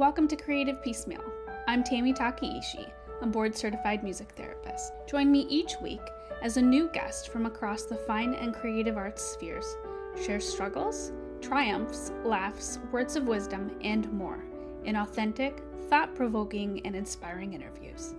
Welcome to Creative Piecemeal. I'm Tammy Takeishi, a board-certified music therapist. Join me each week as a new guest from across the fine and creative arts spheres shares struggles, triumphs, laughs, words of wisdom, and more in authentic, thought-provoking, and inspiring interviews.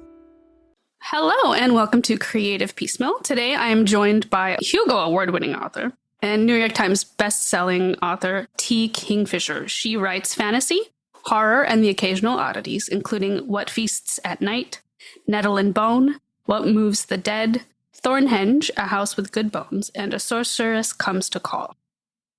Hello, and welcome to Creative Piecemeal. Today I am joined by Hugo Award-winning author and New York Times best-selling author T. Kingfisher. She writes fantasy, horror, and the occasional oddities, including What Feasts at Night, Nettle and Bone, What Moves the Dead, Thornhenge, A House with Good Bones, and A Sorceress Comes to Call.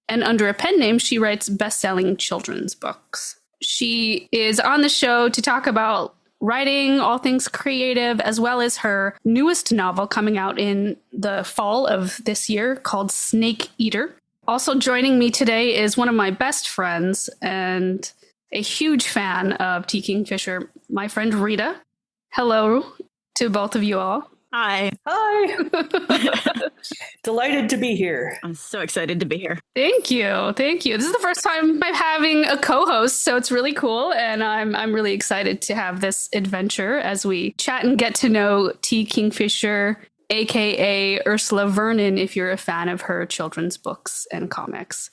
And under a pen name, she writes best-selling children's books. She is on the show to talk about writing, all things creative, as well as her newest novel coming out in the fall of this year called Snake Eater. Also joining me today is one of my best friends and a huge fan of T. Kingfisher, my friend Rita. Hello to both of you all. Hi. Hi. Delighted to be here. I'm so excited to be here. Thank you. Thank you. This is the first time I'm having a co-host, so it's really cool. And I'm really excited to have this adventure as we chat and get to know T. Kingfisher, aka Ursula Vernon, if you're a fan of her children's books and comics.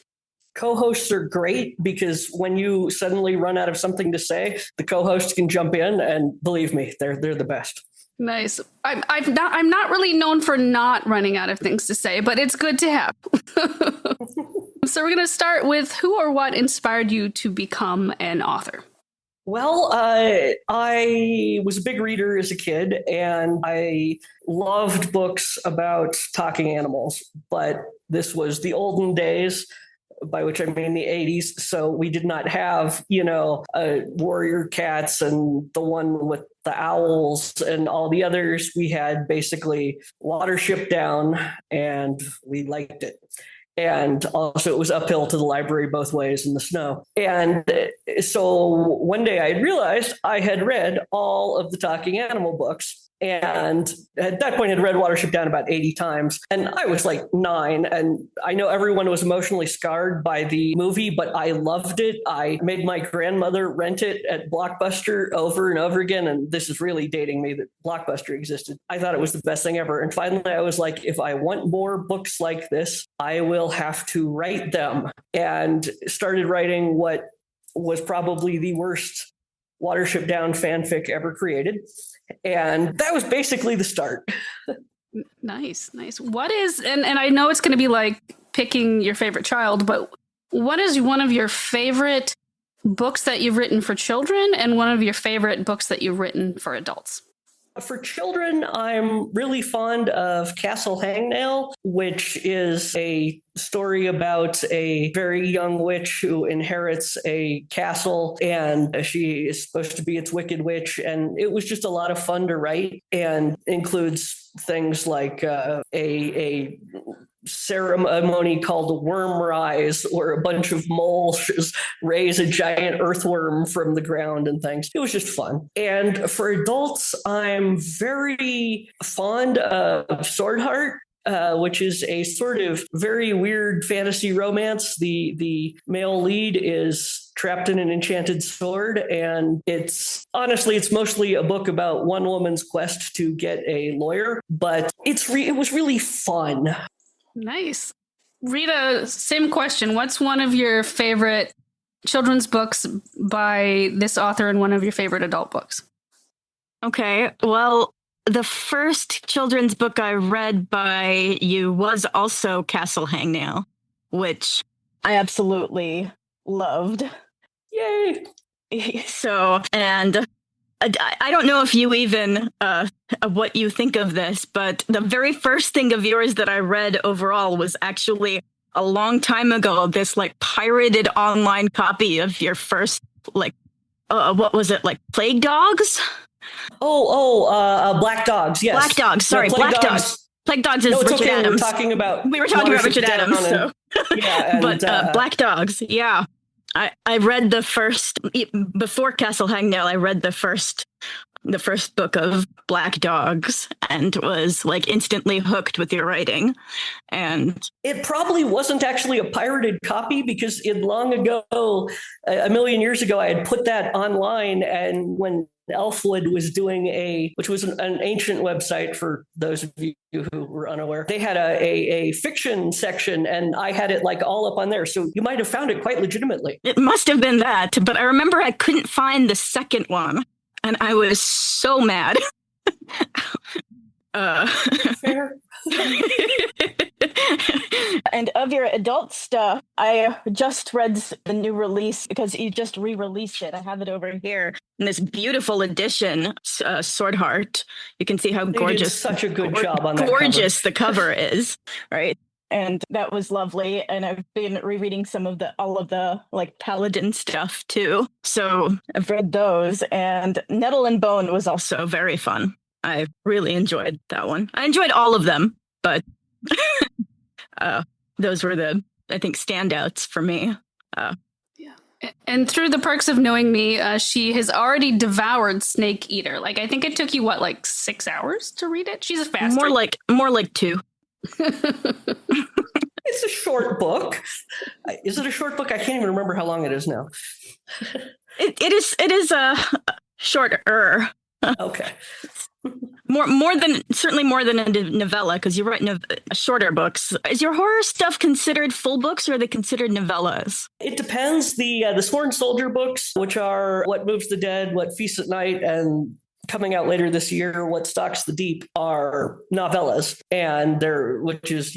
Co-hosts are great because when you suddenly run out of something to say, the co-host can jump in, and believe me, they're the best. Nice. I'm not really known for not running out of things to say, but it's good to have. So we're going to start with who or what inspired you to become an author? Well, I was a big reader as a kid, and I loved books about talking animals, but this was the olden days, by which I mean the 80s. So we did not have, warrior cats and the one with the owls and all the others. We had basically Watership Down, and we liked it. And also it was uphill to the library both ways in the snow. And so one day I realized I had read all of the talking animal books. And at that point, I'd read Watership Down about 80 times. And I was like 9. And I know everyone was emotionally scarred by the movie, but I loved it. I made my grandmother rent it at Blockbuster over and over again. And this is really dating me that Blockbuster existed. I thought it was the best thing ever. And finally, I was like, if I want more books like this, I will have to write them. And started writing what was probably the worst Watership Down fanfic ever created. And that was basically the start. Nice. What is, and I know it's going to be like picking your favorite child, but what is one of your favorite books that you've written for children and one of your favorite books that you've written for adults? For children, I'm really fond of Castle Hangnail, which is a story about a very young witch who inherits a castle, and she is supposed to be its wicked witch. And it was just a lot of fun to write, and includes things like a ceremony called Worm Rise, where a bunch of moles raise a giant earthworm from the ground and things. It was just fun. And for adults, I'm very fond of Sword Heart, which is a sort of very weird fantasy romance. The male lead is trapped in an enchanted sword, and it's mostly a book about one woman's quest to get a lawyer, but it was really fun. Nice. Rita, same question. What's one of your favorite children's books by this author and one of your favorite adult books? Okay, well, the first children's book I read by you was also Castle Hangnail, which I absolutely loved. Yay! So, and I don't know if you even, what you think of this, but the very first thing of yours that I read overall was actually a long time ago, this like pirated online copy of your first, what was it, like Plague Dogs? Black Dogs, yes. Black Dogs, sorry, Black Dogs. Plague Dogs is Richard Adams. We were talking about Richard Adams, so. Yeah, but Black Dogs, yeah. I read the first, before Castle Hangnail, I read the first the first book of Black Dogs and was like instantly hooked with your writing. And it probably wasn't actually a pirated copy, because long ago, a million years ago, I had put that online, and when Elfwood was doing which was an ancient website for those of you who were unaware. They had a fiction section, and I had it like all up on there. So you might have found it quite legitimately. It must have been that, but I remember I couldn't find the second one, and I was so mad. Fair. And of your adult stuff, I just read the new release because you just re-released it. I have it over here in this beautiful edition, Sword Heart. You can see how gorgeous, such a good job on that gorgeous the cover is, right? And that was lovely. And I've been rereading all of the like Paladin stuff too. So I've read those, and Nettle and Bone was also very fun. I really enjoyed that one. I enjoyed all of them, but those were I think, standouts for me. Yeah. And through the perks of knowing me, she has already devoured Snake Eater. Like, I think it took you, 6 hours to read it? She's a fast. More like 2. It's a short book. Is it a short book? I can't even remember how long it is now. It is shorter. Okay. Certainly more than a novella, because you write shorter books. Is your horror stuff considered full books, or are they considered novellas? It depends. The Sworn Soldier books, which are What Moves the Dead, What Feasts at Night, and coming out later this year, What Stalks the Deep, are novellas, and which is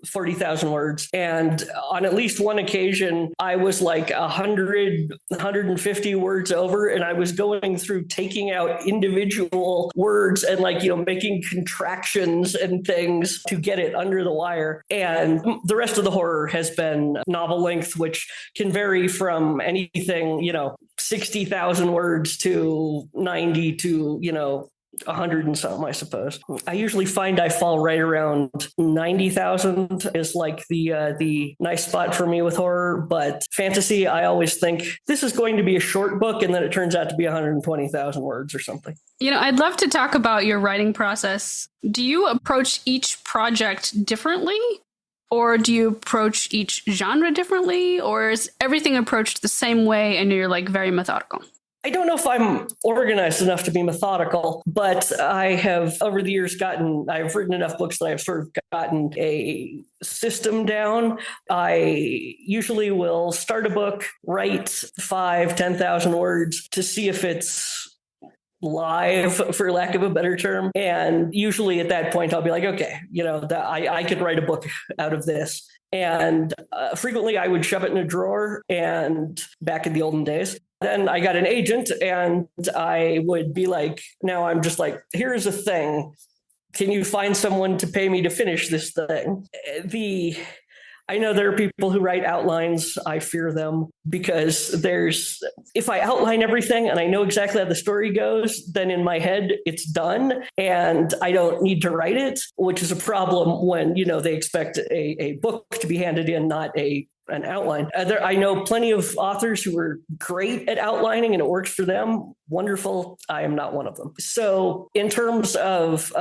40,000 words. And on at least one occasion, I was like 150 words over, and I was going through taking out individual words and making contractions and things to get it under the wire. And the rest of the horror has been novel length, which can vary from anything, 60,000 words to 90 to, 100 and something, I suppose. I usually find I fall right around 90,000 is like the nice spot for me with horror. But fantasy, I always think this is going to be a short book, and then it turns out to be 120,000 words or something. I'd love to talk about your writing process. Do you approach each project differently? Or do you approach each genre differently? Or is everything approached the same way and you're very methodical? I don't know if I'm organized enough to be methodical, but I have over the years I've written enough books that I've sort of gotten a system down. I usually will start a book, write 10,000 words to see if it's live, for lack of a better term. And usually at that point, I'll be like, okay, I could write a book out of this. And frequently I would shove it in a drawer, and back in the olden days. Then I got an agent, and I would be like, now I'm just like, here's a thing. Can you find someone to pay me to finish this thing? I know there are people who write outlines. I fear them, because if I outline everything and I know exactly how the story goes, then in my head it's done and I don't need to write it, which is a problem when, they expect a book to be handed in, not an outline. I know plenty of authors who are great at outlining and it works for them. Wonderful. I am not one of them. So in terms of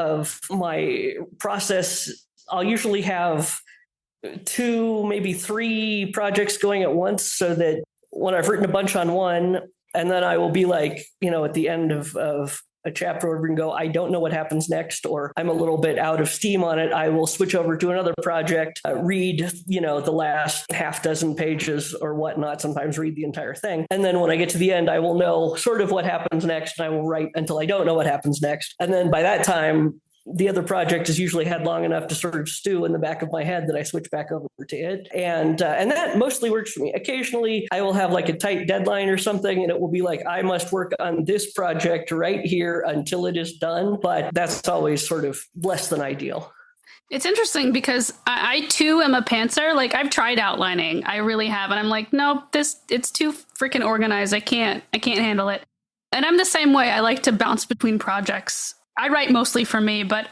my process, I'll usually have 2, maybe 3 projects going at once, so that when I've written a bunch on one, and then I will be like, at the end of a chapter over and go, I don't know what happens next, or I'm a little bit out of steam on it, I will switch over to another project, read, the last half dozen pages or whatnot, sometimes read the entire thing. And then when I get to the end, I will know sort of what happens next, and I will write until I don't know what happens next. And then by that time, the other project is usually had long enough to sort of stew in the back of my head that I switch back over to it. And that mostly works for me. Occasionally, I will have a tight deadline or something, and it will be like, I must work on this project right here until it is done. But that's always sort of less than ideal. It's interesting because I too am a pantser. I've tried outlining. I really have. And I'm like, no, it's too freaking organized. I can't handle it. And I'm the same way. I like to bounce between projects. I write mostly for me, but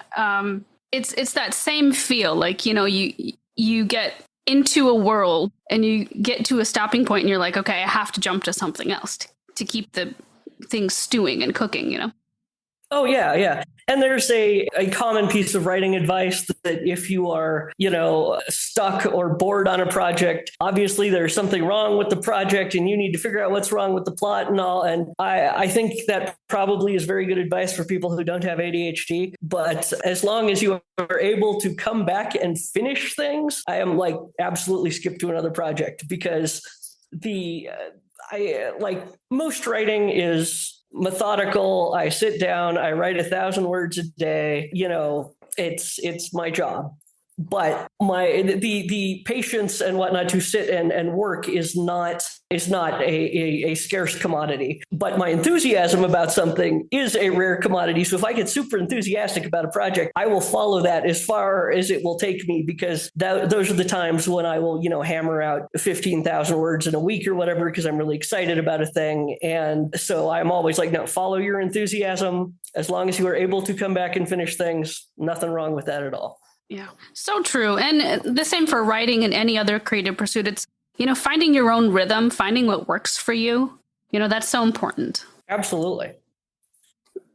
it's that same feel. You get into a world and you get to a stopping point and you're like, okay, I have to jump to something else to keep the things stewing and cooking, Oh, yeah, yeah. And there's a common piece of writing advice that if you are, stuck or bored on a project, obviously there's something wrong with the project and you need to figure out what's wrong with the plot and all. And I think that probably is very good advice for people who don't have ADHD. But as long as you are able to come back and finish things, I am like absolutely skip to another project because I like most writing is methodical. I sit down, I write 1,000 words a day. It's my job. But the patience and whatnot to sit and work is not a scarce commodity. But my enthusiasm about something is a rare commodity. So if I get super enthusiastic about a project, I will follow that as far as it will take me, because those are the times when I will, hammer out 15,000 words in a week or whatever, because I'm really excited about a thing. And so I'm always like, no, follow your enthusiasm. As long as you are able to come back and finish things, nothing wrong with that at all. Yeah, so true. And the same for writing and any other creative pursuit. It's, finding your own rhythm, finding what works for you. That's so important. Absolutely.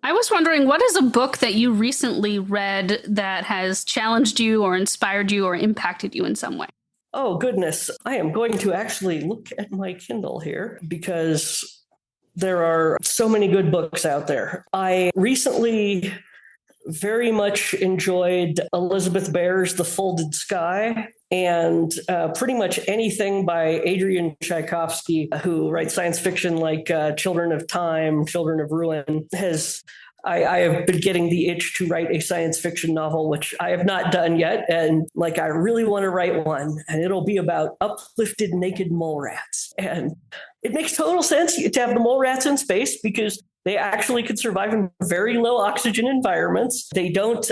I was wondering, what is a book that you recently read that has challenged you or inspired you or impacted you in some way? Oh, goodness. I am going to actually look at my Kindle here because there are so many good books out there. I recently very much enjoyed Elizabeth Bear's The Folded Sky, and pretty much anything by Adrian Tchaikovsky, who writes science fiction like Children of Time, Children of Ruin. I have been getting the itch to write a science fiction novel, which I have not done yet. And I really want to write one, and it'll be about uplifted naked mole rats. And it makes total sense to have the mole rats in space because they actually could survive in very low oxygen environments. They don't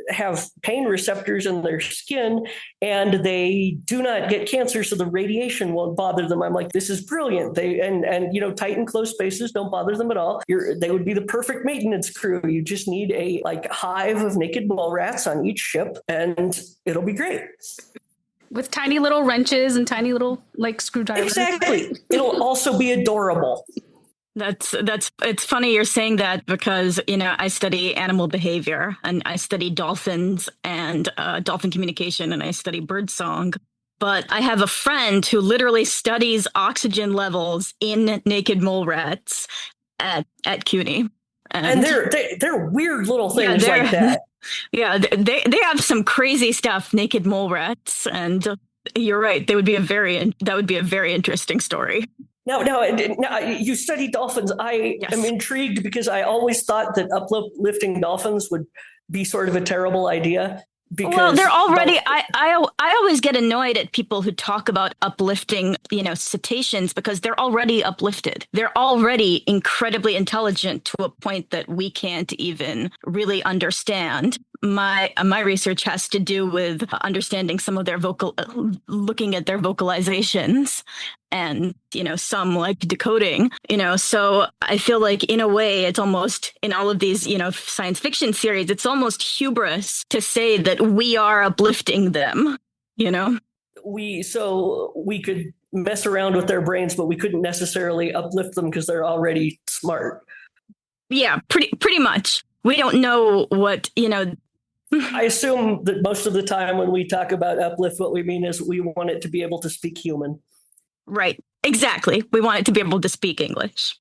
have pain receptors in their skin, and they do not get cancer, so the radiation won't bother them. I'm like, this is brilliant. Tight and closed spaces don't bother them at all. They would be the perfect maintenance crew. You just need a hive of naked mole rats on each ship, and it'll be great. With tiny little wrenches and tiny little screwdrivers. Exactly. It'll also be adorable. It's funny you're saying that because, I study animal behavior and I study dolphins and dolphin communication, and I study birdsong. But I have a friend who literally studies oxygen levels in naked mole rats at CUNY. And they're weird little things like that. Yeah, they have some crazy stuff, naked mole rats. And you're right. That would be a very interesting story. Now, you study dolphins. Yes. am intrigued because I always thought that uplifting dolphins would be sort of a terrible idea. Because they're already. I always get annoyed at people who talk about uplifting, cetaceans, because they're already uplifted. They're already incredibly intelligent to a point that we can't even really understand. My research has to do with understanding some of their looking at their vocalizations, and some like decoding. So I feel like in a way it's almost, in all of these science fiction series, it's almost hubris to say that we are uplifting them. We could mess around with their brains, but we couldn't necessarily uplift them because they're already smart. Yeah, pretty much. We don't know what I assume that most of the time when we talk about uplift, what we mean is we want it to be able to speak human. Right. Exactly. We want it to be able to speak English.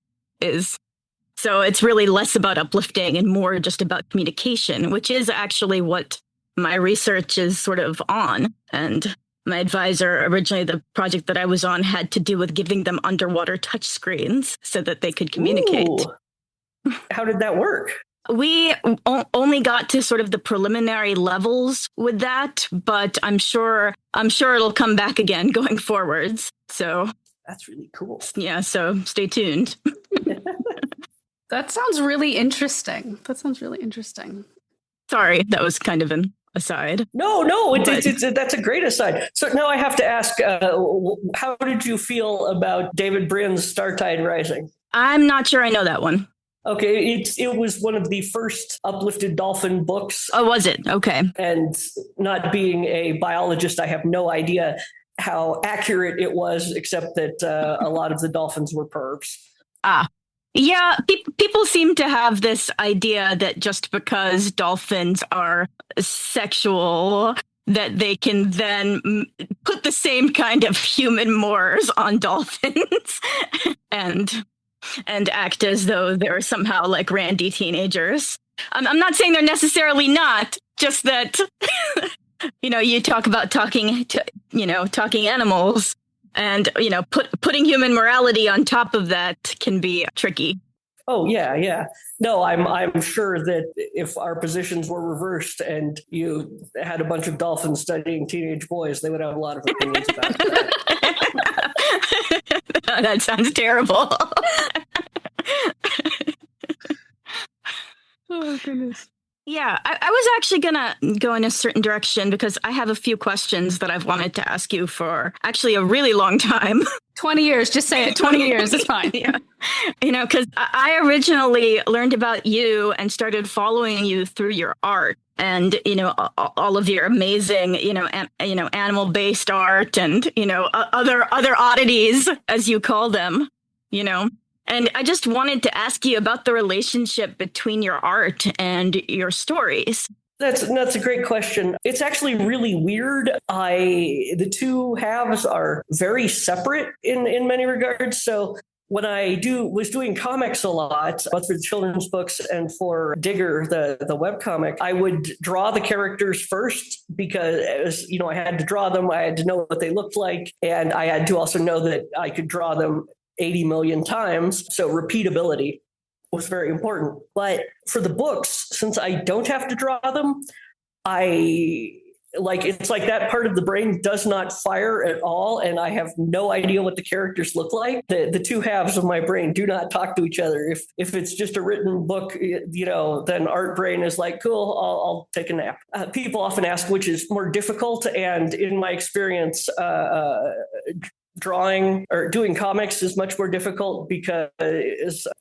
So it's really less about uplifting and more just about communication, which is actually what my research is sort of on. And my advisor, originally the project that I was on, had to do with giving them underwater touch screens so that they could communicate. Ooh. How did that work? We only got to sort of the preliminary levels with that, but I'm sure it'll come back again going forwards. So that's really cool. Yeah, so stay tuned. That sounds really interesting. Sorry, that was kind of an aside. No, that's a great aside. So now I have to ask, how did you feel about David Brin's Startide Rising? I'm not sure I know that one. Okay, it was one of the first uplifted dolphin books. Oh, was it? Okay. And not being a biologist, I have no idea how accurate it was, except that a lot of the dolphins were pervs. Ah, Yeah, people seem to have this idea that just because dolphins are sexual, that they can then put the same kind of human mores on dolphins and act as though they're somehow like randy teenagers. I'm not saying they're necessarily not, just that you talk about talking animals, and putting human morality on top of that can be tricky. Oh yeah, yeah. No, I'm sure that if our positions were reversed and you had a bunch of dolphins studying teenage boys, they would have a lot of opinions about it. That sounds terrible. Oh, goodness. Yeah, I was actually going to go in a certain direction because I have a few questions that I've wanted to ask you for actually a really long time. 20 years, just say it. 20 years, it's fine. Yeah. Because I originally learned about you and started following you through your art and, all of your amazing, animal-based art and, other oddities, as you call them, And I just wanted to ask you about the relationship between your art and your stories. That's a great question. It's actually really weird. The two halves are very separate in many regards. So when I was doing comics a lot, both for the children's books and for Digger, the webcomic, I would draw the characters first because I had to draw them. I had to know what they looked like, and I had to also know that I could draw them 80 million times. So repeatability was very important. But for the books, since I don't have to draw them, it's like that part of the brain does not fire at all. And I have no idea what the characters look like. The two halves of my brain do not talk to each other. If it's just a written book, then art brain is like, cool, I'll take a nap. People often ask which is more difficult. And in my experience, drawing or doing comics is much more difficult because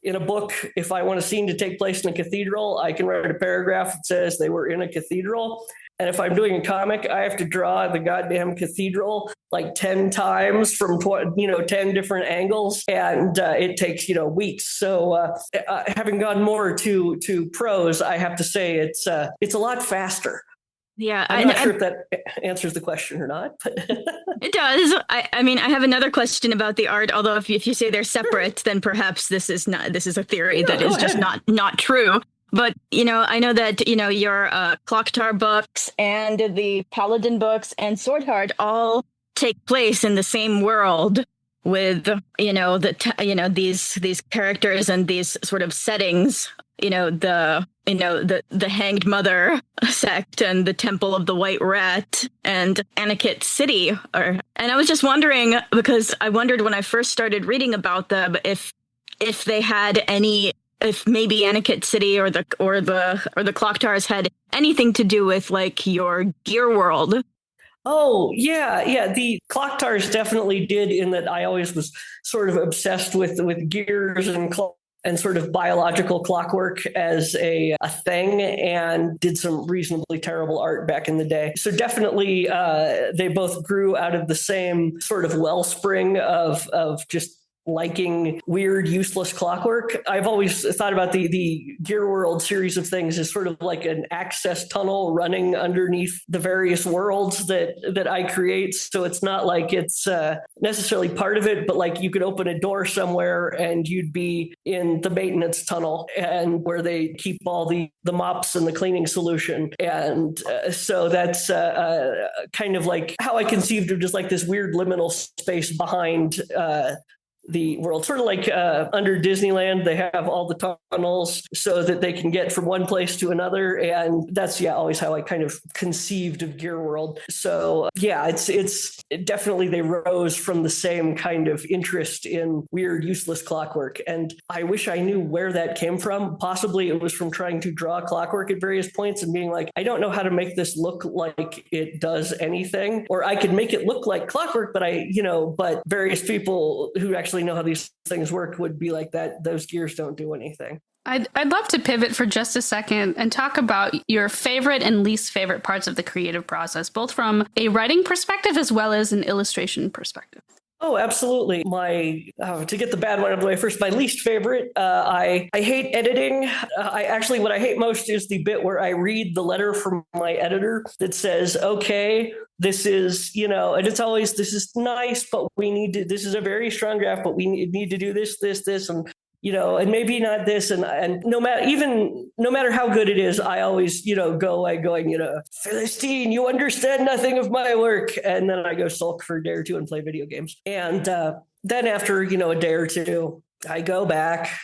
in a book, if I want a scene to take place in a cathedral, I can write a paragraph that says they were in a cathedral. And if I'm doing a comic, I have to draw the goddamn cathedral like 10 times from 10 different angles, and it takes weeks. So having gone more to prose, I have to say it's a lot faster. Yeah, I'm not sure if that answers the question or not, but it does. I have another question about the art. Although if you say they're separate, then perhaps this is a theory that is just not true. But I know that your Clocktar books and the Paladin books and Swordheart all take place in the same world with these characters and these sort of settings. The Hanged Mother sect and the Temple of the White Rat and Aniket City. And I was just wondering, because I wondered when I first started reading about them, if they had any, if maybe Aniket City or the Clocktars had anything to do with like your gear world. Oh, yeah. The Clocktars definitely did, in that I always was sort of obsessed with gears and sort of biological clockwork as a thing, and did some reasonably terrible art back in the day. So definitely they both grew out of the same sort of wellspring of just liking weird, useless clockwork. I've always thought about the Gear World series of things as sort of like an access tunnel running underneath the various worlds that I create. So it's not like it's necessarily part of it, but like you could open a door somewhere and you'd be in the maintenance tunnel, and where they keep all the mops and the cleaning solution. And so that's kind of like how I conceived of just like this weird liminal space behind the world, sort of like under Disneyland, they have all the tunnels so that they can get from one place to another. And that's, always how I kind of conceived of Gear World. So it's definitely, they rose from the same kind of interest in weird, useless clockwork. And I wish I knew where that came from. Possibly it was from trying to draw clockwork at various points and being like, I don't know how to make this look like it does anything, or I could make it look like clockwork, but but various people who actually know how these things work would be like that. Those gears don't do anything. I'd love to pivot for just a second and talk about your favorite and least favorite parts of the creative process, both from a writing perspective as well as an illustration perspective. Oh, absolutely. My to get the bad one out of the way first, my least favorite. I hate editing. What I hate most is the bit where I read the letter from my editor that says, "Okay, this is and it's always this is nice, but we need to. This is a very strong draft, but we need to do this, and and maybe not this, and no matter how good it is, I always go like going Philistine, you understand nothing of my work, and then I go sulk for a day or two and play video games, and then after a day or two, I go back,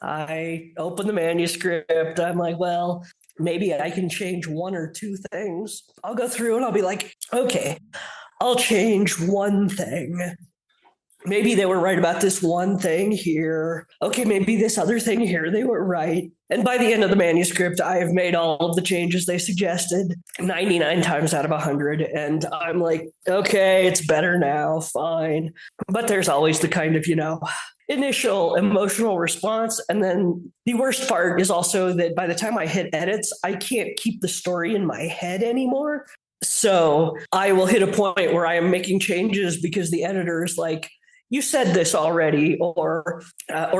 I open the manuscript, I'm like, well, maybe I can change one or two things. I'll go through and I'll be like, okay, I'll change one thing. Maybe they were right about this one thing here. Okay, maybe this other thing here, they were right. And by the end of the manuscript, I have made all of the changes they suggested 99 times out of 100. And I'm like, okay, it's better now, fine. But there's always the kind of, initial emotional response. And then the worst part is also that by the time I hit edits, I can't keep the story in my head anymore. So I will hit a point where I am making changes because the editor is like, you said this already, or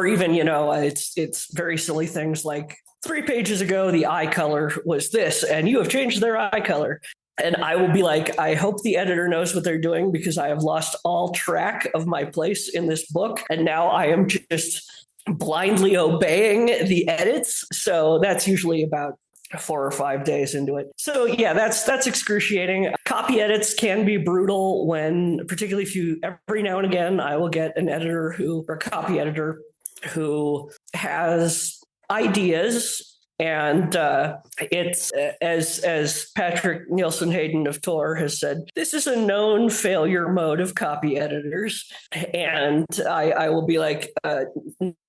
even, it's very silly things like 3 pages ago, the eye color was this, and you have changed their eye color. And I will be like, I hope the editor knows what they're doing because I have lost all track of my place in this book. And now I am just blindly obeying the edits. So that's usually about 4 or 5 days into it. So yeah, that's excruciating. Copy edits can be brutal particularly if every now and again, I will get an editor or copy editor who has ideas. And it's as Patrick Nielsen Hayden of Tor has said, this is a known failure mode of copy editors. And I will be like,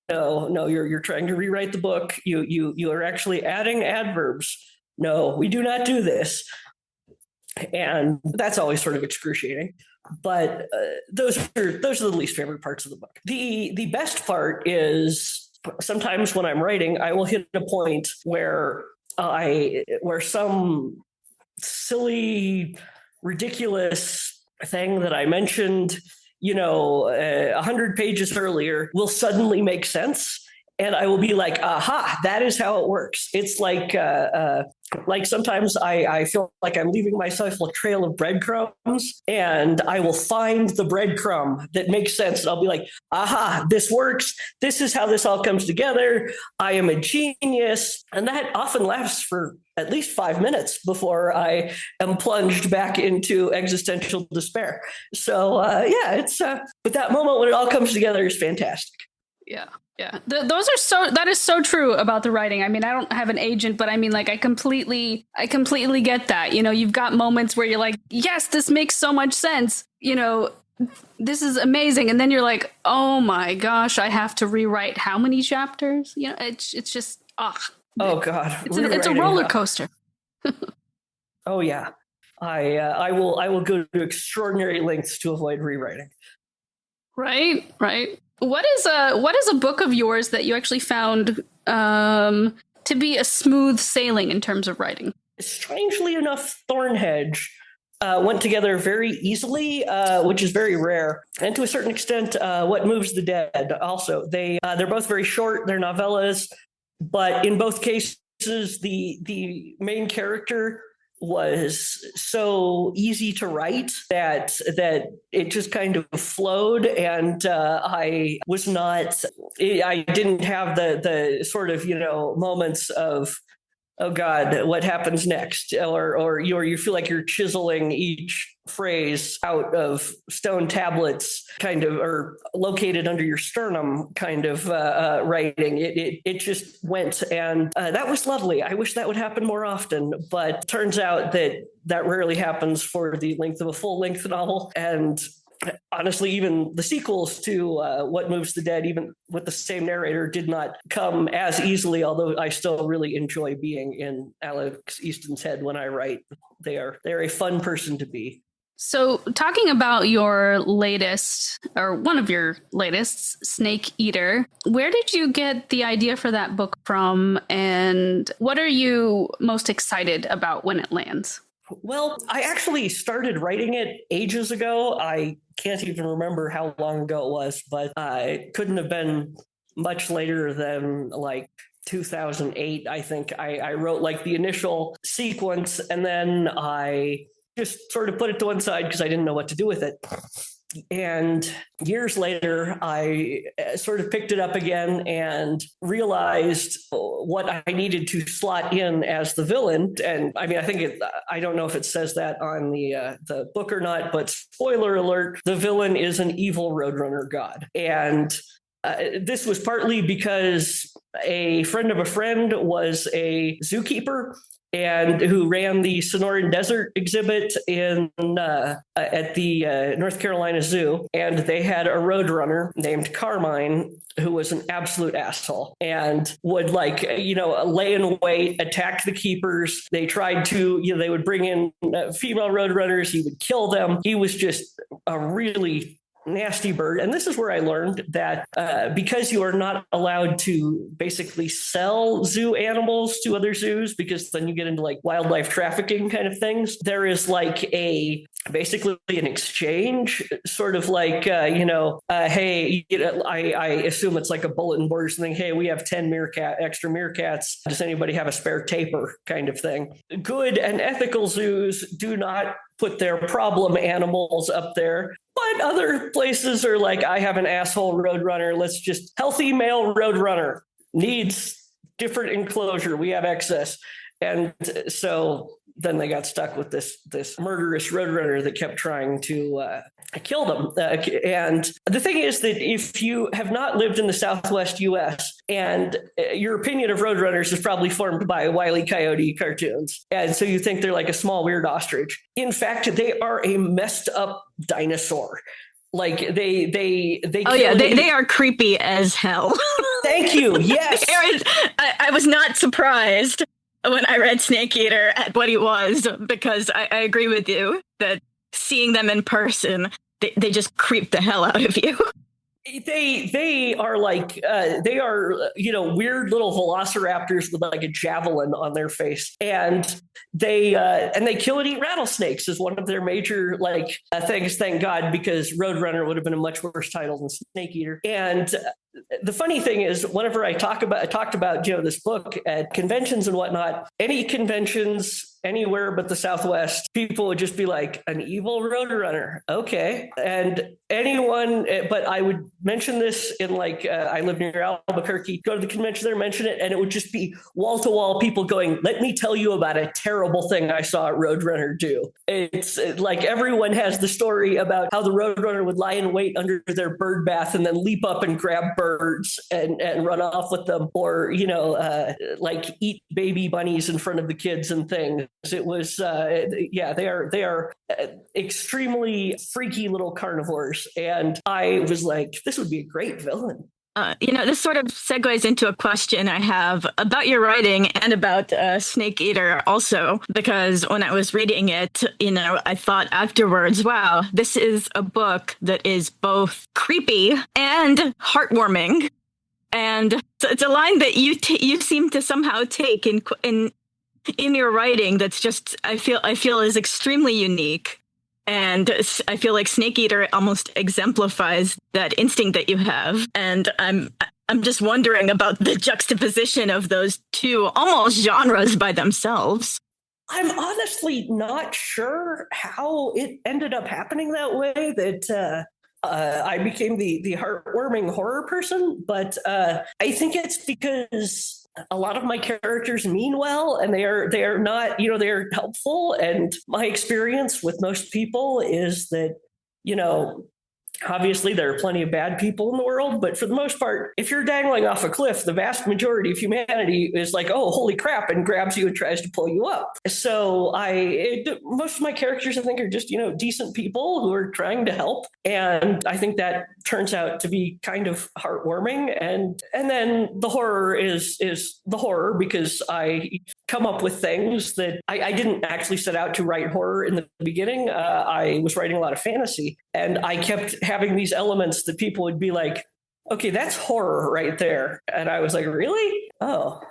no, you're trying to rewrite the book. You are actually adding adverbs. No, we do not do this. And that's always sort of excruciating. But those are the least favorite parts of the book. The best part is sometimes when I'm writing, I will hit a point where some silly, ridiculous thing that I mentioned 100 pages earlier will suddenly make sense. And I will be like, aha, that is how it works. It's like sometimes I feel like I'm leaving myself a trail of breadcrumbs, and I will find the breadcrumb that makes sense. And I'll be like, aha, this works. This is how this all comes together. I am a genius. And that often lasts for at least 5 minutes before I am plunged back into existential despair. So but that moment when it all comes together is fantastic. Yeah. Yeah. That is so true about the writing. I mean, I don't have an agent, but I mean, like, I completely get that. You've got moments where you're like, yes, this makes so much sense. This is amazing. And then you're like, oh my gosh, I have to rewrite how many chapters? It's just, oh God. It's a roller coaster. Oh yeah. I will go to extraordinary lengths to avoid rewriting. Right. What is a book of yours that you actually found to be a smooth sailing in terms of writing? Strangely enough, Thornhedge went together very easily, which is very rare. And to a certain extent, What Moves the Dead also. They're both very short, they're novellas, but in both cases, the main character was so easy to write that it just kind of flowed, and I didn't have the sort of moments of, oh God, what happens next, or you feel like you're chiseling each phrase out of stone tablets, kind of, or located under your sternum, kind of writing. It just went, and that was lovely. I wish that would happen more often, but turns out that rarely happens for the length of a full-length novel. And honestly, even the sequels to What Moves the Dead, even with the same narrator, did not come as easily, although I still really enjoy being in Alex Easton's head when I write. They're a fun person to be. So talking about your latest, or one of your latest, Snake Eater, where did you get the idea for that book from, and what are you most excited about when it lands? Well, I actually started writing it ages ago. I can't even remember how long ago it was, but it couldn't have been much later than like 2008. I think I wrote like the initial sequence, and then I just sort of put it to one side because I didn't know what to do with it. And years later, I sort of picked it up again and realized what I needed to slot in as the villain. And I mean, I don't know if it says that on the book or not, but spoiler alert, the villain is an evil Roadrunner god. And this was partly because a friend of a friend was a zookeeper and who ran the Sonoran Desert exhibit at the North Carolina Zoo. And they had a roadrunner named Carmine who was an absolute asshole and would lay in wait, attack the keepers. They tried to, they would bring in female roadrunners. He would kill them. He was just a really nasty bird. And this is where I learned that because you are not allowed to basically sell zoo animals to other zoos, because then you get into like wildlife trafficking kind of things, there is like basically an exchange, sort of like, hey, I assume it's like a bulletin board or something. Hey, we have 10 extra meerkats. Does anybody have a spare taper kind of thing? Good and ethical zoos do not put their problem animals up there. But other places are like, I have an asshole roadrunner. Let's just healthy male roadrunner needs different enclosure. We have excess. And so then they got stuck with this murderous roadrunner that kept trying to kill them. And the thing is that if you have not lived in the Southwest U.S. and your opinion of roadrunners is probably formed by Wile E. Coyote cartoons, and so you think they're like a small weird ostrich. In fact, they are a messed up dinosaur. Like they oh yeah, they are creepy as hell. Thank you. Yes, I was not surprised when I read Snake Eater at what he was, because I agree with you that seeing them in person, they just creep the hell out of you. They are like weird little velociraptors with like a javelin on their face, and they kill and eat rattlesnakes is one of their major things. Thank God, because Roadrunner would have been a much worse title than Snake Eater. And the funny thing is, whenever I talked about this book at conventions and whatnot, any conventions anywhere but the Southwest, people would just be like, an evil roadrunner, okay. And but I would mention this in I live near Albuquerque, go to the convention there, mention it, and it would just be wall to wall people going, let me tell you about a terrible thing I saw a roadrunner do. It's like everyone has the story about how the roadrunner would lie in wait under their bird bath and then leap up and grab birds and run off with them, or eat baby bunnies in front of the kids and things. It was they are extremely freaky little carnivores, and I was like, this would be a great villain. This sort of segues into a question I have about your writing and about Snake Eater also, because when I was reading it, I thought afterwards, wow, this is a book that is both creepy and heartwarming. And it's a line that you seem to somehow take in your writing that's just, I feel is extremely unique. And I feel like Snake Eater almost exemplifies that instinct that you have. And I'm just wondering about the juxtaposition of those two almost genres by themselves. I'm honestly not sure how it ended up happening that way, that I became the heartwarming horror person. But I think it's because a lot of my characters mean well, and they are not, they're helpful. And my experience with most people is that, obviously there are plenty of bad people in the world, but for the most part, if you're dangling off a cliff, the vast majority of humanity is like, oh, holy crap, and grabs you and tries to pull you up. So most of my characters, I think, are just, decent people who are trying to help. And I think that turns out to be kind of heartwarming. And then the horror is the horror, because I come up with things that I didn't actually set out to write horror in the beginning. I was writing a lot of fantasy, and I kept having these elements that people would be like, okay, that's horror right there. And I was like, really? Oh,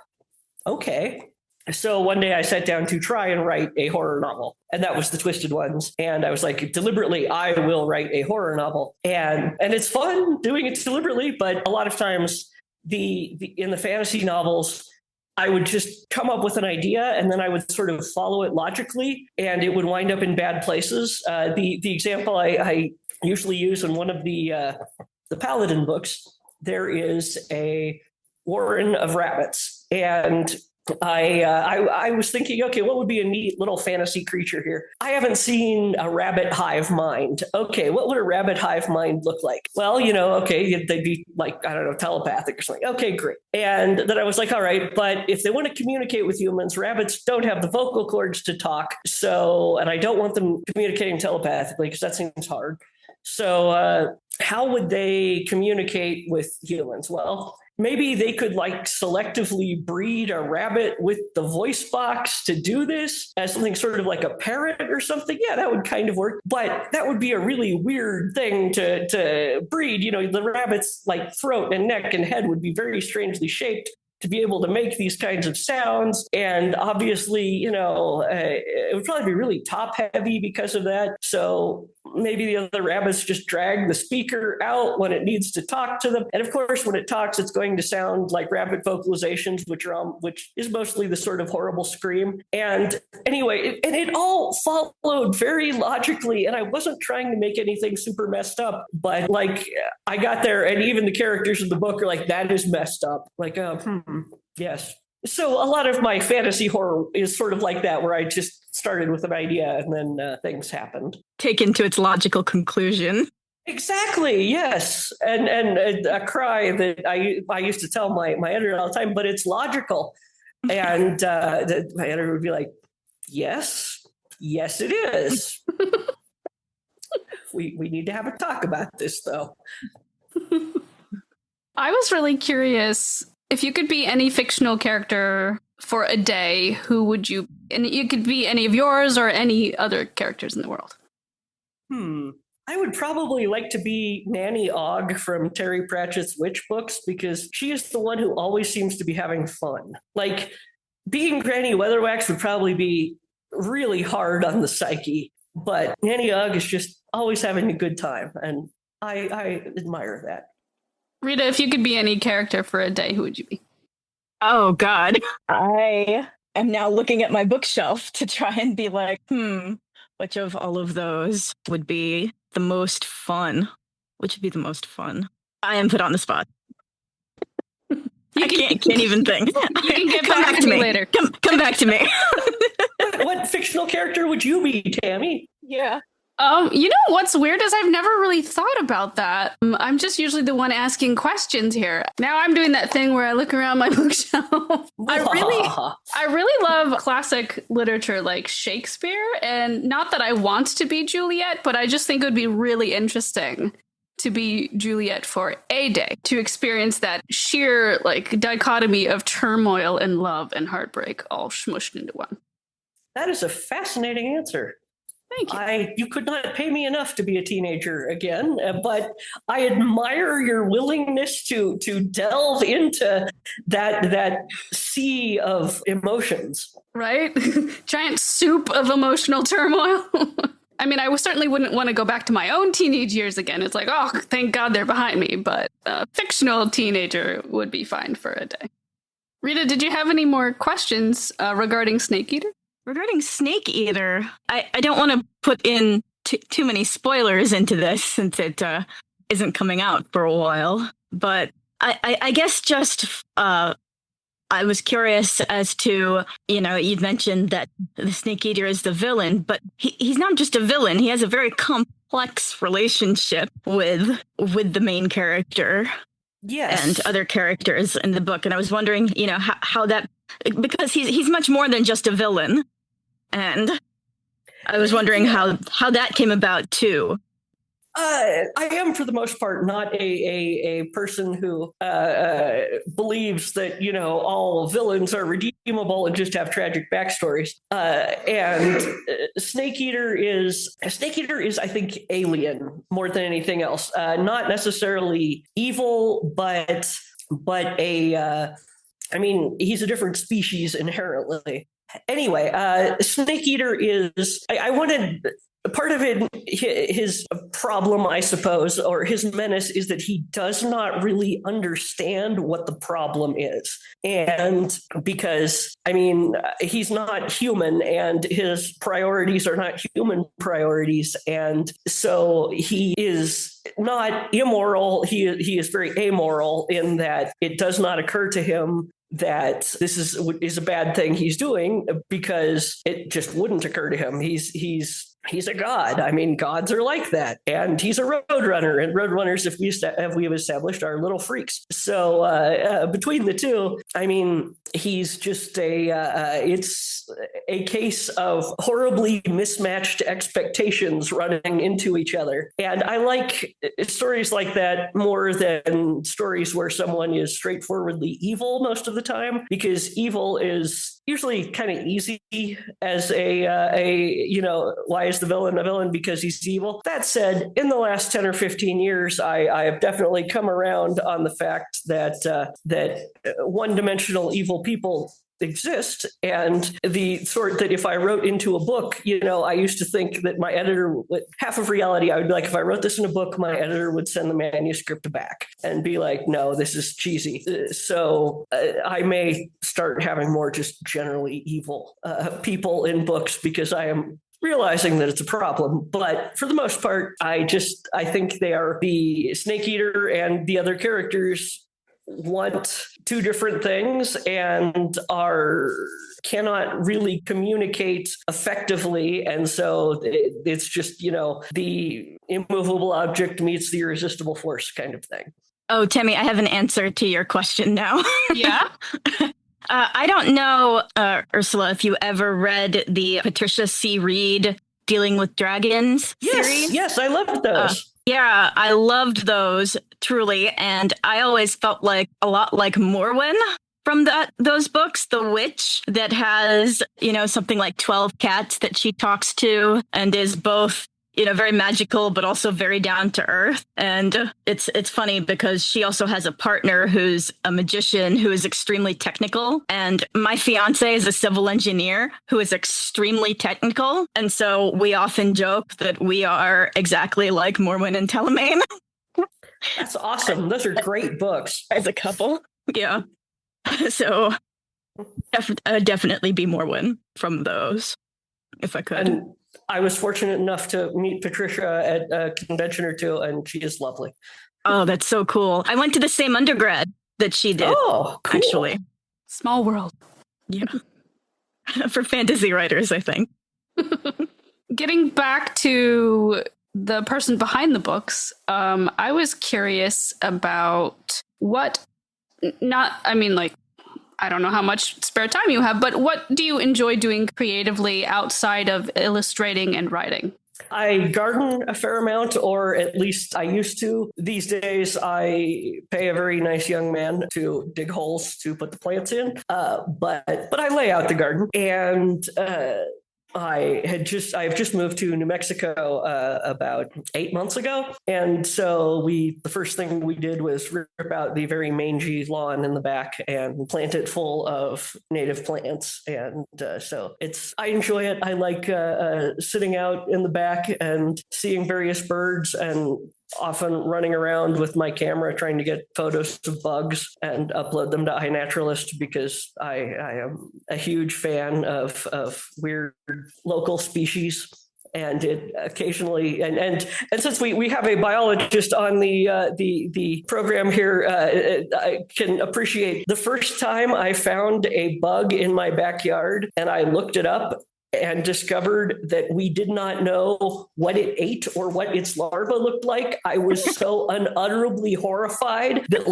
okay. So one day I sat down to try and write a horror novel, and that was The Twisted Ones. And I was like, deliberately, I will write a horror novel. And it's fun doing it deliberately, but a lot of times in the fantasy novels, I would just come up with an idea and then I would sort of follow it logically, and it would wind up in bad places. The example I usually use in one of the Paladin books, there is a warren of rabbits, and I was thinking, okay, what would be a neat little fantasy creature here? I haven't seen a rabbit hive mind. Okay, what would a rabbit hive mind look like? Well, okay, they'd be like, I don't know, telepathic or something. Okay, great. And then I was like, all right, but if they want to communicate with humans, rabbits don't have the vocal cords to talk. So, and I don't want them communicating telepathically because that seems hard. So how would they communicate with humans? Well, maybe they could selectively breed a rabbit with the voice box to do this as something sort of like a parrot or something. Yeah, that would kind of work. But that would be a really weird thing to breed. The rabbit's throat and neck and head would be very strangely shaped to be able to make these kinds of sounds. And obviously, it would probably be really top heavy because of that. So maybe the other rabbits just drag the speaker out when it needs to talk to them. And of course, when it talks, it's going to sound like rabbit vocalizations, which is mostly the sort of horrible scream. And anyway, it all followed very logically. And I wasn't trying to make anything super messed up, but I got there, and even the characters in the book are like, that is messed up. Yes. So a lot of my fantasy horror is sort of like that, where I just started with an idea and then things happened. Taken to its logical conclusion. Exactly. Yes. And a cry that I used to tell my editor all the time, but it's logical. And my editor would be like, yes, it is. We need to have a talk about this, though. I was really curious, if you could be any fictional character for a day, who would you? And you could be any of yours or any other characters in the world. I would probably like to be Nanny Ogg from Terry Pratchett's witch books, because she is the one who always seems to be having fun. Being Granny Weatherwax would probably be really hard on the psyche, but Nanny Ogg is just always having a good time, and I admire that. Rita, if you could be any character for a day, who would you be? Oh, God. I am now looking at my bookshelf to try and be like, which of all of those would be the most fun? Which would be the most fun? I am put on the spot. I can't even think. You can get back to me later. Come back to me. What fictional character would you be, Tammy? Yeah. What's weird is I've never really thought about that. I'm just usually the one asking questions here. Now I'm doing that thing where I look around my bookshelf. I really love classic literature like Shakespeare, and not that I want to be Juliet, but I just think it would be really interesting to be Juliet for a day, to experience that sheer dichotomy of turmoil and love and heartbreak all smushed into one. That is a fascinating answer. Thank you. You could not pay me enough to be a teenager again, but I admire your willingness to delve into that sea of emotions. Right? Giant soup of emotional turmoil. I mean, I certainly wouldn't want to go back to my own teenage years again. It's like, oh, thank God they're behind me. But a fictional teenager would be fine for a day. Rita, did you have any more questions regarding Snake Eater? Regarding Snake Eater, I don't want to put in too many spoilers into this since it isn't coming out for a while. But I guess just I was curious as to, you've mentioned that the Snake Eater is the villain, but he's not just a villain. He has a very complex relationship with the main character. Yes. And other characters in the book. And I was wondering, how that, because he's much more than just a villain. And I was wondering how that came about too. I am, for the most part, not a person who believes that all villains are redeemable and just have tragic backstories. And Snake Eater is, I think, alien more than anything else. Not necessarily evil, but a I mean, he's a different species inherently. Anyway, Snake Eater is, I wanted, part of it, his problem, I suppose, or his menace is that he does not really understand what the problem is. And because, I mean, he's not human and his priorities are not human priorities. And so he is not immoral. He is very amoral in that it does not occur to him that this is a bad thing he's doing, because it just wouldn't occur to him. He's a god. I mean, gods are like that. And he's a roadrunner. And roadrunners, if we have established, are little freaks. So between the two, I mean, he's just it's a case of horribly mismatched expectations running into each other. And I like stories like that more than stories where someone is straightforwardly evil most of the time, because evil is usually kind of easy as why is the villain a villain? Because he's evil. That said, in the last 10 or 15 years, I have definitely come around on the fact that one-dimensional evil people exist, and the sort that if I wrote into a book, I used to think that my editor, half of reality, I would be like, if I wrote this in a book, my editor would send the manuscript back and be like, no, this is cheesy. So I may start having more just generally evil people in books, because I am realizing that it's a problem. But for the most part, I think they are, the Snake Eater and the other characters want two different things and cannot really communicate effectively. And so it's just, the immovable object meets the irresistible force kind of thing. Oh, Tammy, I have an answer to your question now. Yeah? I don't know, Ursula, if you ever read the Patricia C. Reed Dealing with Dragons series. Yes, I loved those. Yeah, I loved those, truly. And I always felt like a lot like Morwen from those books, the witch that has, something like 12 cats that she talks to and is both, very magical, but also very down to earth. And it's funny because she also has a partner who's a magician who is extremely technical. And my fiance is a civil engineer who is extremely technical. And so we often joke that we are exactly like Morwen and Telemaine. That's awesome. Those are great books. As a couple. Yeah. So definitely be Morwen from those, if I could. And I was fortunate enough to meet Patricia at a convention or two, and she is lovely. Oh, that's so cool. I went to the same undergrad that she did. Oh, cool. Actually. Small world. Yeah. For fantasy writers, I think. Getting back to the person behind the books, I was curious about I don't know how much spare time you have, but what do you enjoy doing creatively outside of illustrating and writing? I garden a fair amount, or at least I used to. These days, I pay a very nice young man to dig holes to put the plants in. But I lay out the garden, and I've just moved to New Mexico about 8 months ago. And so the first thing we did was rip out the very mangy lawn in the back and plant it full of native plants. And so I enjoy it. I like sitting out in the back and seeing various birds, and often running around with my camera trying to get photos of bugs and upload them to iNaturalist, because I am a huge fan of weird local species. And it occasionally, and since we have a biologist on the program here, I can appreciate the first time I found a bug in my backyard and I looked it up and discovered that we did not know what it ate or what its larva looked like. I was so unutterably horrified that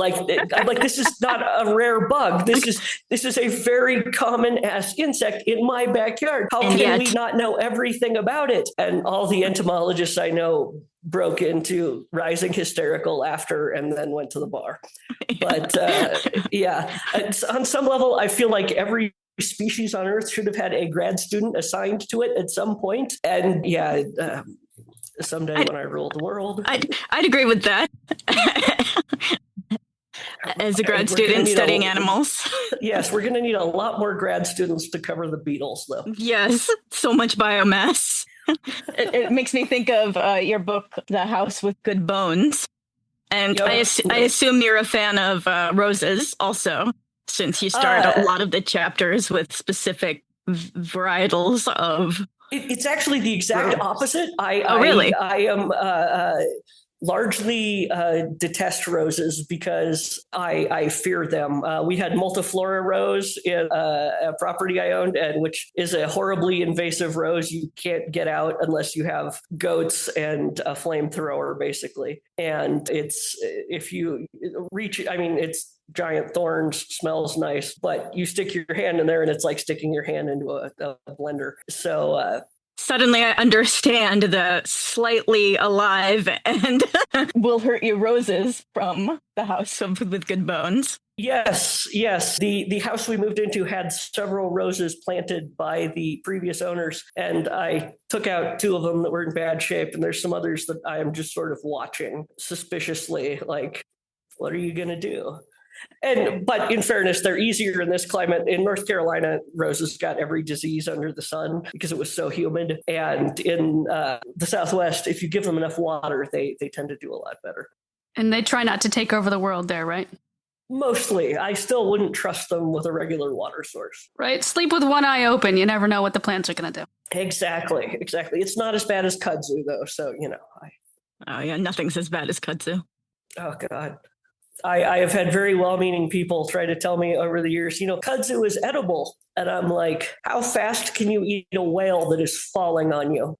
I'm like, this is not a rare bug. This is a very common ass insect in my backyard. How can we not know everything about it? And all the entomologists I know broke into rising hysterical laughter and then went to the bar. But on some level, I feel like every species on Earth should have had a grad student assigned to it at some point. And someday when I rule the world. I'd agree with that. As a grad We're gonna student need studying animals. Yes, we're going to need a lot more grad students to cover the beetles, though. Yes, so much biomass. It makes me think of your book, The House with Good Bones. And Yep. I assume you're a fan of roses also, since you start a lot of the chapters with specific varietals of. It's actually the exact opposite. Really? I am largely detest roses because I fear them. We had multiflora rose in a property I owned, and which is a horribly invasive rose. You can't get out unless you have goats and a flamethrower, basically. And it's if you reach, I mean, it's giant thorns, smells nice, but you stick your hand in there and it's like sticking your hand into a blender. So suddenly I understand the slightly alive and will hurt you roses from the House with Good Bones. Yes. The house we moved into had several roses planted by the previous owners, and I took out 2 of them that were in bad shape, and there's some others that I am just sort of watching suspiciously, like, what are you going to do? But in fairness, they're easier in this climate. In North Carolina, roses got every disease under the sun because it was so humid. And in the Southwest, if you give them enough water, they tend to do a lot better. And they try not to take over the world there, right? Mostly. I still wouldn't trust them with a regular water source. Right. Sleep with one eye open. You never know what the plants are going to do. Exactly. It's not as bad as kudzu, though. So, Oh, yeah. Nothing's as bad as kudzu. Oh, God. I have had very well-meaning people try to tell me over the years, kudzu is edible. And I'm like, how fast can you eat a whale that is falling on you?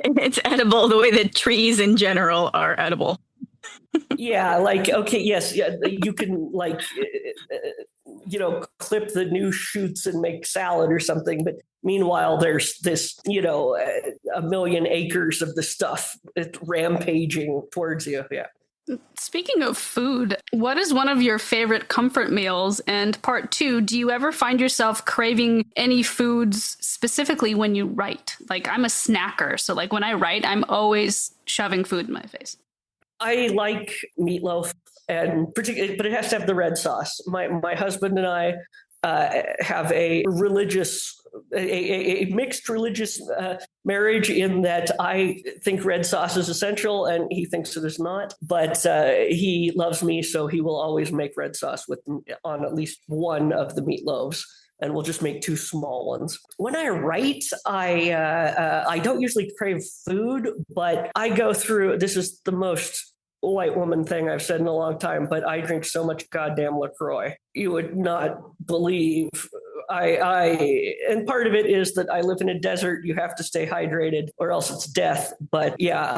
It's edible the way that trees in general are edible. Yeah, like, okay, yes, yeah, you can, like, clip the new shoots and make salad or something. But meanwhile, there's this, a million acres of the stuff rampaging towards you. Yeah. Speaking of food, what is one of your favorite comfort meals? And part 2, do you ever find yourself craving any foods specifically when you write? Like, I'm a snacker. So like when I write, I'm always shoving food in my face. I like meatloaf, and particularly, but it has to have the red sauce. My husband and I have a mixed religious marriage in that I think red sauce is essential and he thinks it is not. But he loves me, so he will always make red sauce on at least one of the meatloaves. And we'll just make 2 small ones. When I write, I don't usually crave food, but I go through, this is the most white woman thing I've said in a long time, but I drink so much goddamn LaCroix. You would not believe. And part of it is that I live in a desert. You have to stay hydrated or else it's death. But yeah,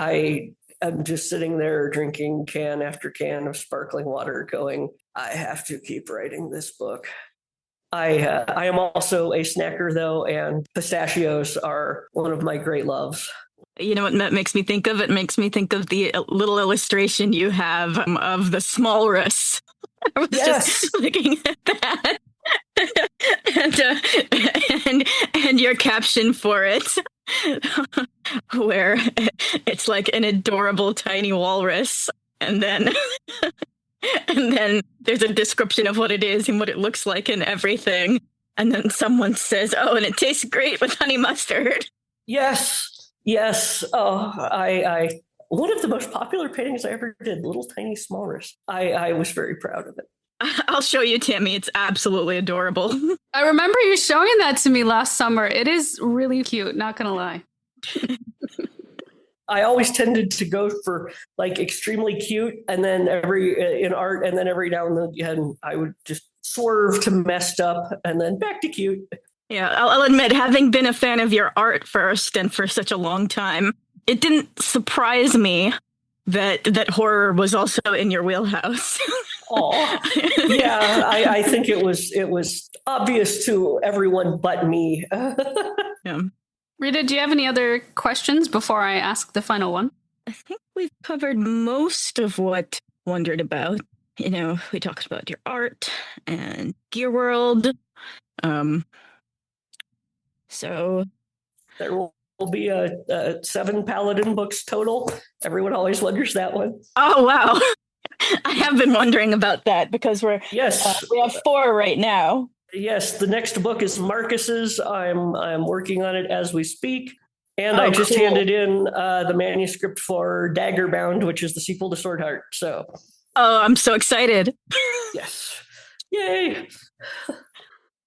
I'm just sitting there drinking can after can of sparkling water going, I have to keep writing this book. I am also a snacker, though, and pistachios are one of my great loves. You know what that makes me think of? It makes me think of the little illustration you have of the smallrus. I was just looking at that. and your caption for it, where it's like an adorable tiny walrus, and then there's a description of what it is and what it looks like and everything. And then someone says, "Oh, and it tastes great with honey mustard." Yes. Oh, I one of the most popular paintings I ever did, little tiny smallrus. I was very proud of it. I'll show you, Tammy. It's absolutely adorable. I remember you showing that to me last summer. It is really cute, not gonna lie. I always tended to go for like extremely cute, and then in art, and then every now and then I would just swerve to messed up, and then back to cute. Yeah, I'll admit, having been a fan of your art first and for such a long time, it didn't surprise me that horror was also in your wheelhouse. Oh, yeah, I think it was obvious to everyone but me. Yeah. Rita, do you have any other questions before I ask the final one? I think we've covered most of what I wondered about. We talked about your art and Gear World. So there will be 7 Paladin books total. Everyone always wonders that one. Oh, wow. I have been wondering about that because we have 4 right now. Yes, the next book is Marcus's. I'm working on it as we speak. And I just handed in the manuscript for Daggerbound, which is the sequel to Swordheart. So, I'm so excited. Yes. Yay.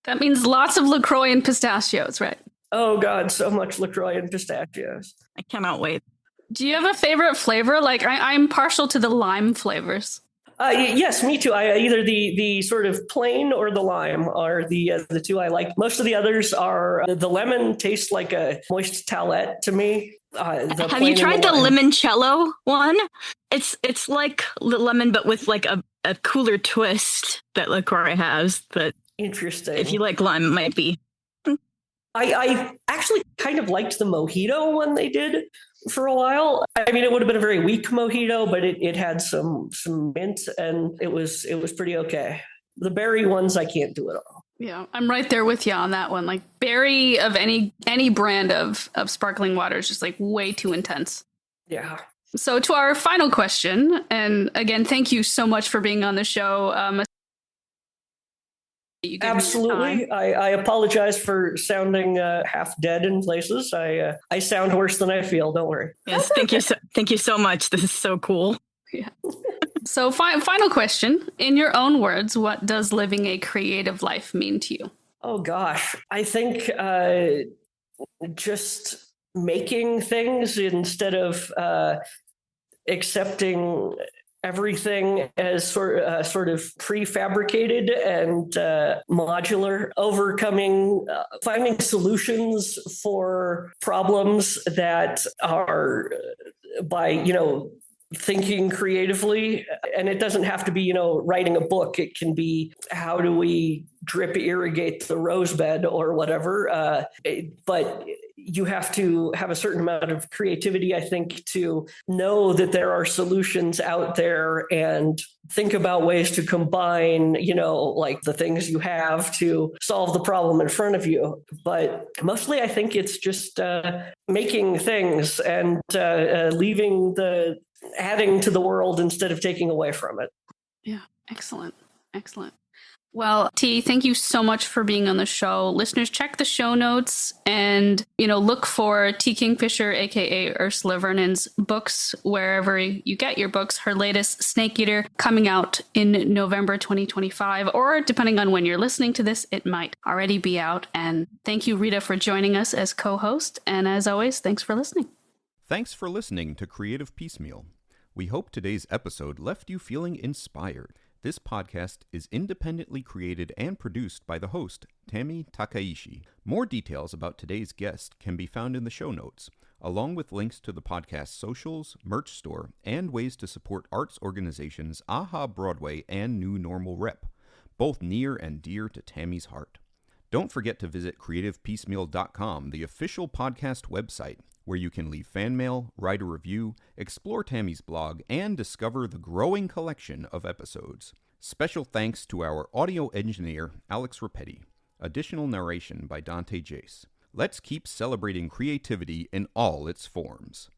That means lots of LaCroix and pistachios, right? Oh, God, so much LaCroix and pistachios. I cannot wait. Do you have a favorite flavor? Like, I'm partial to the lime flavors. Yes, me too. Either the sort of plain or the lime are the 2 I like. Most of the others are the lemon tastes like a moist towelette to me. Have you tried the limoncello one? It's like the lemon, but with like a cooler twist that LaCroix has. But interesting. If you like lime, it might be. I actually kind of liked the mojito one they did for a while. I mean, it would have been a very weak mojito, but it had some mint, and it was pretty okay. The berry ones I can't do at all. Yeah, I'm right there with you on that one. Like, berry of any brand of sparkling water is just like way too intense. Yeah. So to our final question, and again, thank you so much for being on the show. Absolutely. I apologize for sounding half dead in places. I sound worse than I feel. Don't worry. Yes, thank you so much. This is so cool. Yeah. So final question. In your own words, what does living a creative life mean to you? Oh, gosh. I think just making things instead of accepting everything as sort of prefabricated and modular, overcoming, finding solutions for problems that are by, thinking creatively. And it doesn't have to be, writing a book. It can be, how do we drip irrigate the rose bed or whatever. But you have to have a certain amount of creativity, I think, to know that there are solutions out there and think about ways to combine, like the things you have to solve the problem in front of you. But mostly I think it's just making things and adding to the world instead of taking away from it. Yeah, excellent. Well, T, thank you so much for being on the show. Listeners, check the show notes and, look for T. Kingfisher, aka Ursula Vernon's books wherever you get your books. Her latest, Snake Eater, coming out in November 2025, or depending on when you're listening to this, it might already be out. And thank you, Rita, for joining us as co-host. And as always, thanks for listening. Thanks for listening to Creative Piecemeal. We hope today's episode left you feeling inspired. This podcast is independently created and produced by the host, Tami Takaishi. More details about today's guest can be found in the show notes, along with links to the podcast's socials, merch store, and ways to support arts organizations AHA Broadway and New Normal Rep, both near and dear to Tammy's heart. Don't forget to visit creativepiecemeal.com, the official podcast website, where you can leave fan mail, write a review, explore Tammy's blog, and discover the growing collection of episodes. Special thanks to our audio engineer, Alex Rapetti. Additional narration by Dante Jace. Let's keep celebrating creativity in all its forms.